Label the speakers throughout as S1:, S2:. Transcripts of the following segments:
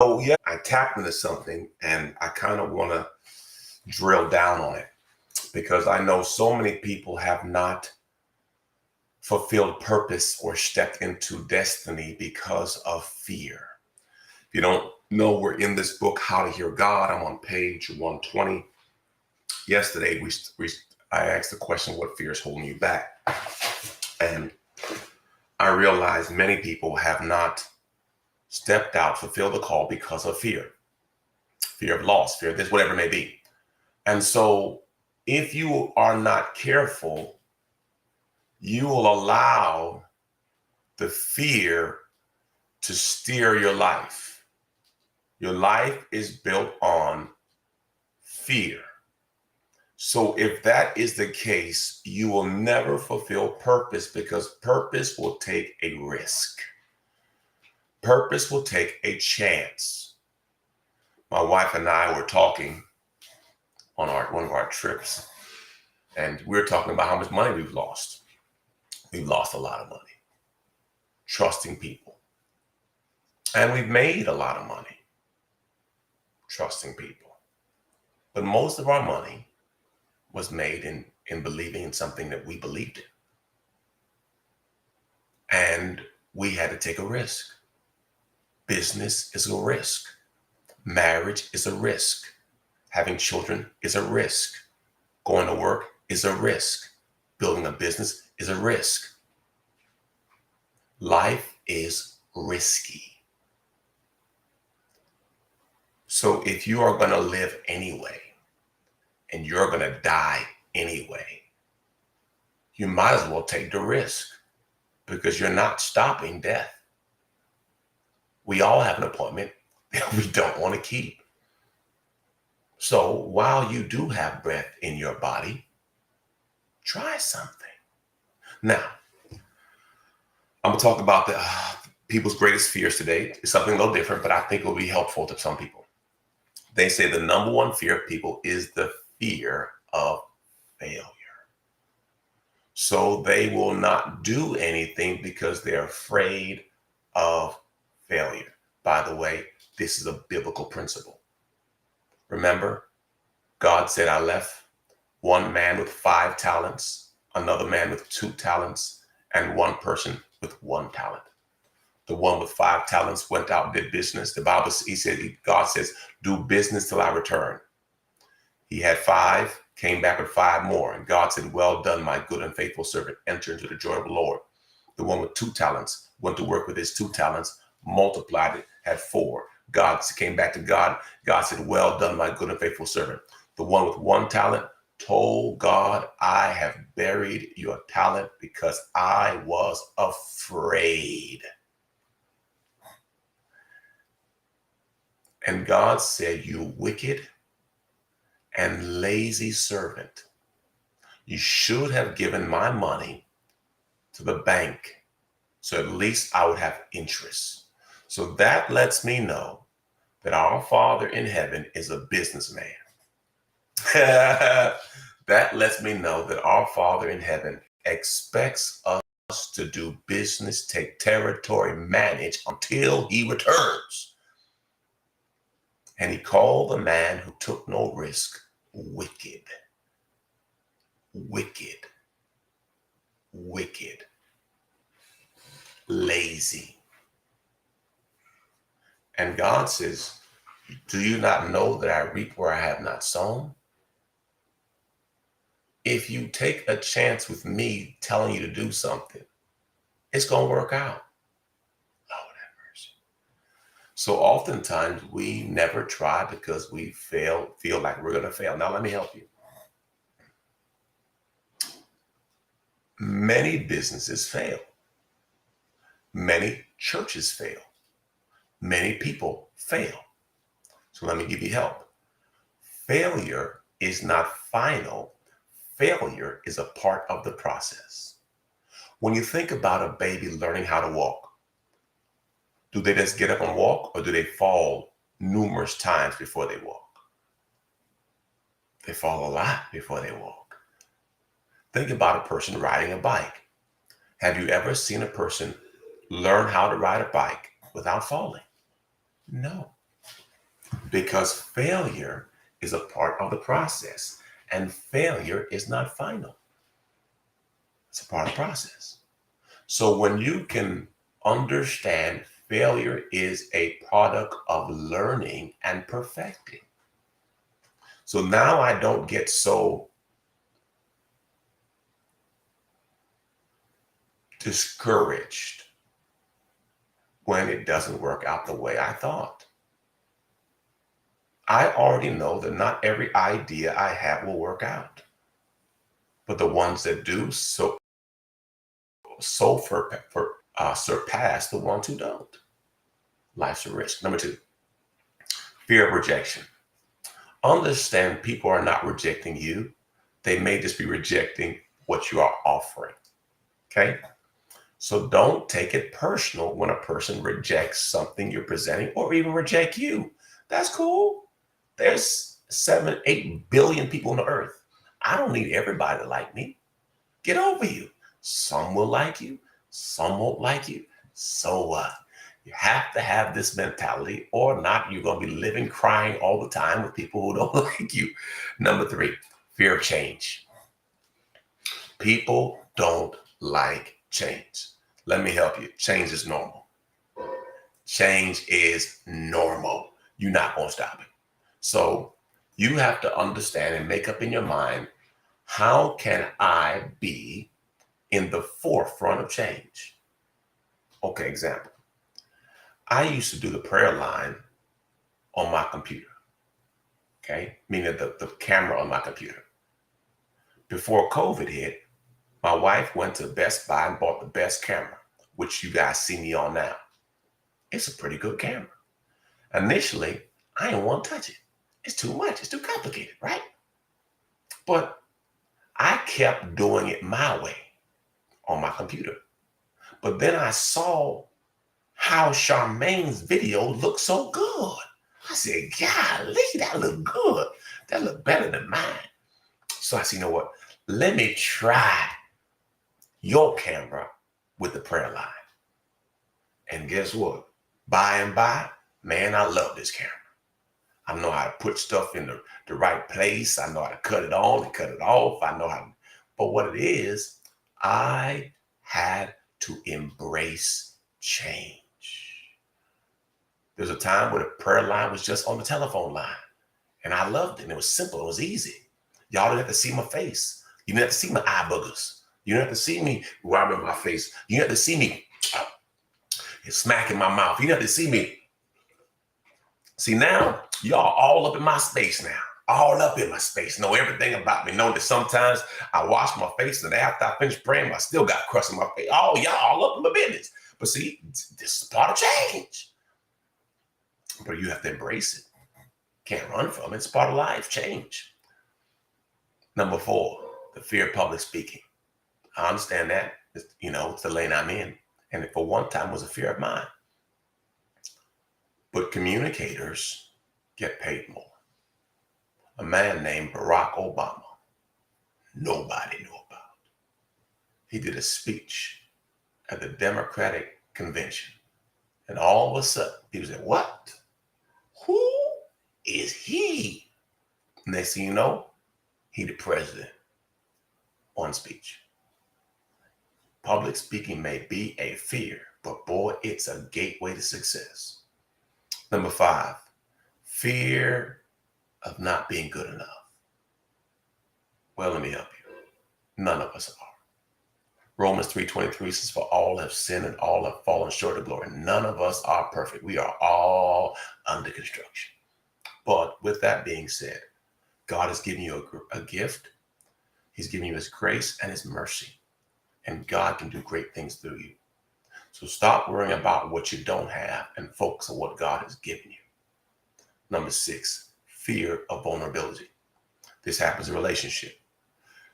S1: Oh, yeah, I tapped into something and I kind of want to drill down on it because I know so many people have not fulfilled purpose or stepped into destiny because of fear. If you don't know, we're in this book, How to Hear God. I'm on page 120. Yesterday, I asked the question, what fear is holding you back? And I realized many people have not stepped out, fulfilled the call because of fear of loss, fear of this, whatever it may be. And so if you are not careful, you will allow the fear to steer your life. Your life is built on fear. So if that is the case, you will never fulfill purpose because purpose will take a risk. Purpose will take a chance. My wife and I were talking on one of our trips, and we were talking about how much money we've lost. We've lost a lot of money trusting people. And we've made a lot of money trusting people. But most of our money was made in believing in something that we believed in. And we had to take a risk. Business is a risk. Marriage is a risk. Having children is a risk. Going to work is a risk. Building a business is a risk. Life is risky. So if you are going to live anyway, and you're going to die anyway, you might as well take the risk because you're not stopping death. We all have an appointment that we don't want to keep. So while you do have breath in your body, try something. Now, I'm going to talk about the people's greatest fears today. It's something a little different, but I think it will be helpful to some people. They say the number one fear of people is the fear of failure. So they will not do anything because they're afraid of failure. By the way, this is a biblical principle. Remember, God said, I left one man with 5 talents, another man with 2 talents, and one person with 1 talent. The one with 5 talents went out and did business. The Bible, God says, do business till I return. He had 5, came back with 5 more. And God said, well done, my good and faithful servant. Enter into the joy of the Lord. The one with 2 talents went to work with his 2 talents, multiplied it, had 4. God came back to God. God said, well done, my good and faithful servant. The one with 1 talent told God, I have buried your talent because I was afraid. And God said, you wicked and lazy servant, you should have given my money to the bank, so at least I would have interest. So that lets me know that our Father in heaven is a businessman. That lets me know that our Father in heaven expects us to do business, take territory, manage until he returns. And he called the man who took no risk wicked. Wicked. Wicked. Lazy. And God says, do you not know that I reap where I have not sown? If you take a chance with me telling you to do something, it's going to work out. Lord have mercy. So oftentimes we never try because we feel like we're going to fail. Now let me help you. Many businesses fail. Many churches fail. Many people fail. So let me give you help. Failure is not final. Failure is a part of the process. When you think about a baby learning how to walk, do they just get up and walk, or do they fall numerous times before they walk? They fall a lot before they walk. Think about a person riding a bike. Have you ever seen a person learn how to ride a bike without falling? No. because failure is a part of the process, and failure is not final. It's a part of the process. So when you can understand failure is a product of learning and perfecting. So now I don't get so discouraged when it doesn't work out the way I thought. I already know that not every idea I have will work out, but the ones that do surpass the ones who don't. Life's a risk. Number 2, fear of rejection. Understand people are not rejecting you. They may just be rejecting what you are offering. Okay? So don't take it personal when a person rejects something you're presenting or even reject you. That's cool. There's 7, 8 billion people on the earth. I don't need everybody to like me. Get over you. Some will like you. Some won't like you. So what? You have to have this mentality, or not, you're going to be living crying all the time with people who don't like you. Number 3, fear of change. People don't like change. Let me help you. Change is normal. Change is normal. You're not going to stop it. So you have to understand and make up in your mind, how can I be in the forefront of change? Okay, example. I used to do the prayer line on my computer, okay? Meaning the camera on my computer. Before COVID hit, my wife went to Best Buy and bought the best camera, which you guys see me on now. It's a pretty good camera. Initially, I didn't want to touch it. It's too much. It's too complicated, right? But I kept doing it my way on my computer. But then I saw how Charmaine's video looked so good. I said, golly, that looked good. That looked better than mine. So I said, you know what? Let me try your camera with the prayer line. And guess what? By and by, man, I love this camera. I know how to put stuff in the right place. I know how to cut it on and cut it off. I know how to, but what it is, I had to embrace change. There's a time where the prayer line was just on the telephone line, and I loved it. And it was simple. It was easy. Y'all didn't have to see my face. You didn't have to see my eye boogers. You didn't have to see me rubbing my face. You didn't have to see me smacking my mouth. You didn't have to see me. See, now y'all all up in my space now. All up in my space. Know everything about me. Know that sometimes I wash my face and after I finish praying, I still got crust in my face. Oh, y'all all up in my business. But see, this is part of change. But you have to embrace it. Can't run from it. It's part of life, change. Number 4, the fear of public speaking. I understand that. It's the lane I'm in. And for one time was a fear of mine. But communicators get paid more. A man named Barack Obama, nobody knew about. He did a speech at the Democratic convention. And all of a sudden, people said, what? Who is he? Next thing you know, he the president. One speech. Public speaking may be a fear, but boy, it's a gateway to success. Number 5, fear of not being good enough. Well, let me help you. None of us are. Romans 3:23 says, for all have sinned and all have fallen short of glory. None of us are perfect. We are all under construction. But with that being said, God has given you a gift. He's given you his grace and his mercy. And God can do great things through you. So stop worrying about what you don't have and focus on what God has given you. Number 6, fear of vulnerability. This happens in relationship.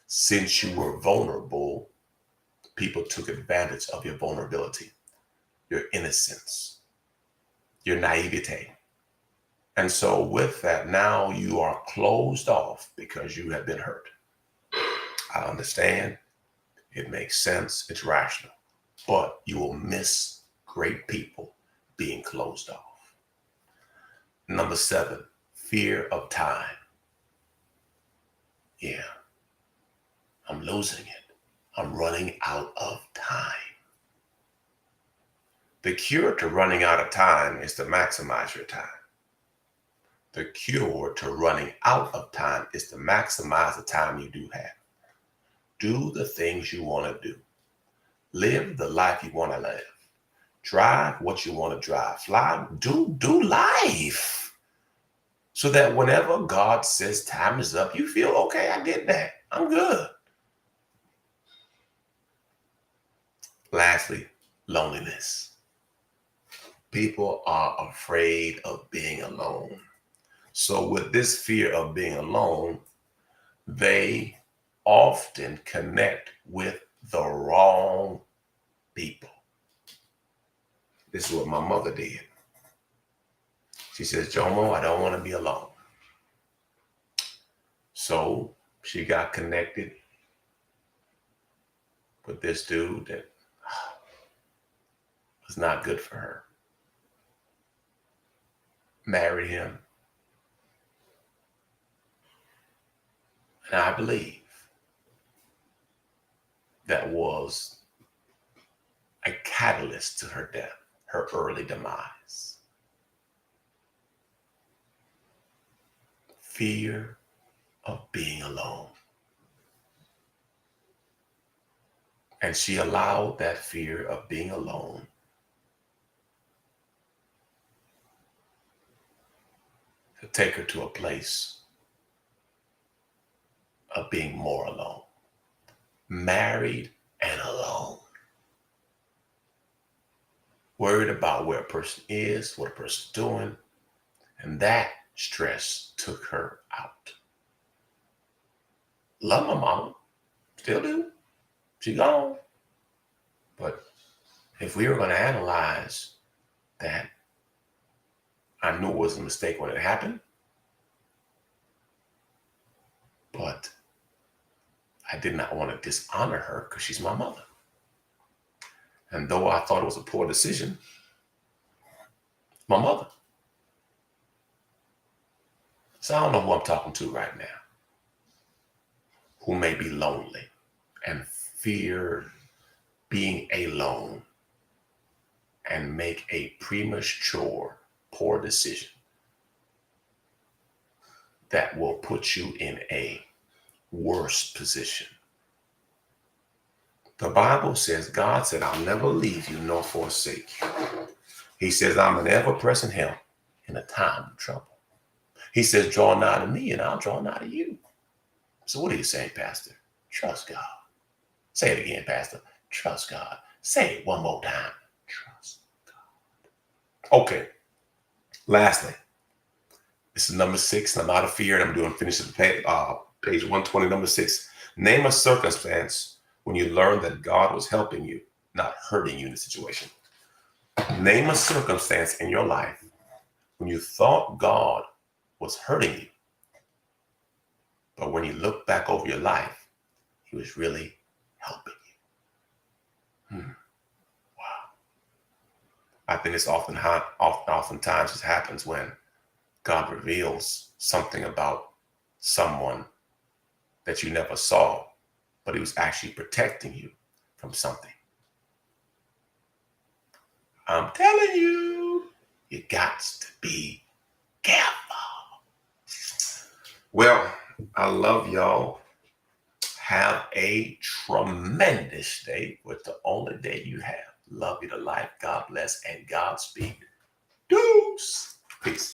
S1: Since you were vulnerable, people took advantage of your vulnerability, your innocence, your naivete. And so with that, now you are closed off because you have been hurt. I understand. It makes sense. It's rational. But you will miss great people being closed off. Number Number 7, fear of time. Yeah, I'm losing it. I'm running out of time. The cure to running out of time is to maximize your time. The cure to running out of time is to maximize the time you do have. Do the things you want to do. Live the life you want to live. Drive what you want to drive. Fly, do life. So that whenever God says time is up, you feel, okay, I did that. I'm good. Lastly, loneliness. People are afraid of being alone. So with this fear of being alone, they often connect with the wrong people. This is what my mother did. She says, Jomo, I don't want to be alone. So she got connected with this dude that was not good for her. Married him. And I believe that was a catalyst to her death, her early demise. Fear of being alone. And she allowed that fear of being alone to take her to a place of being more alone. Married and alone. Worried about where a person is, what a person's doing, and that stress took her out. Love my mama, still do. She gone. But if we were going to analyze that, I knew it was a mistake when it happened, but I did not want to dishonor her because she's my mother. And though I thought it was a poor decision, my mother. So I don't know who I'm talking to right now, who may be lonely and fear being alone and make a premature, poor decision that will put you in a worse position. The Bible says, God said, I'll never leave you nor forsake you. He says, I'm an ever-present help in a time of trouble. He says, draw nigh to me and I'll draw nigh to you. So what are you saying, Pastor? Trust God. Say it again, Pastor. Trust God. Say it one more time. Trust God. Okay. Lastly, this is number 6. I'm out of fear, and I'm doing finish at page 120, number 6. Name a circumstance when you learned that God was helping you, not hurting you in the situation. Name a circumstance in your life when you thought God was hurting you, but when you look back over your life, he was really helping you. Wow. I think it's oftentimes this happens when God reveals something about someone that you never saw, but he was actually protecting you from something. I'm telling you, you got to be careful. Well, I love y'all. Have a tremendous day with the only day you have. Love you to life. God bless and Godspeed. Deuce. Peace.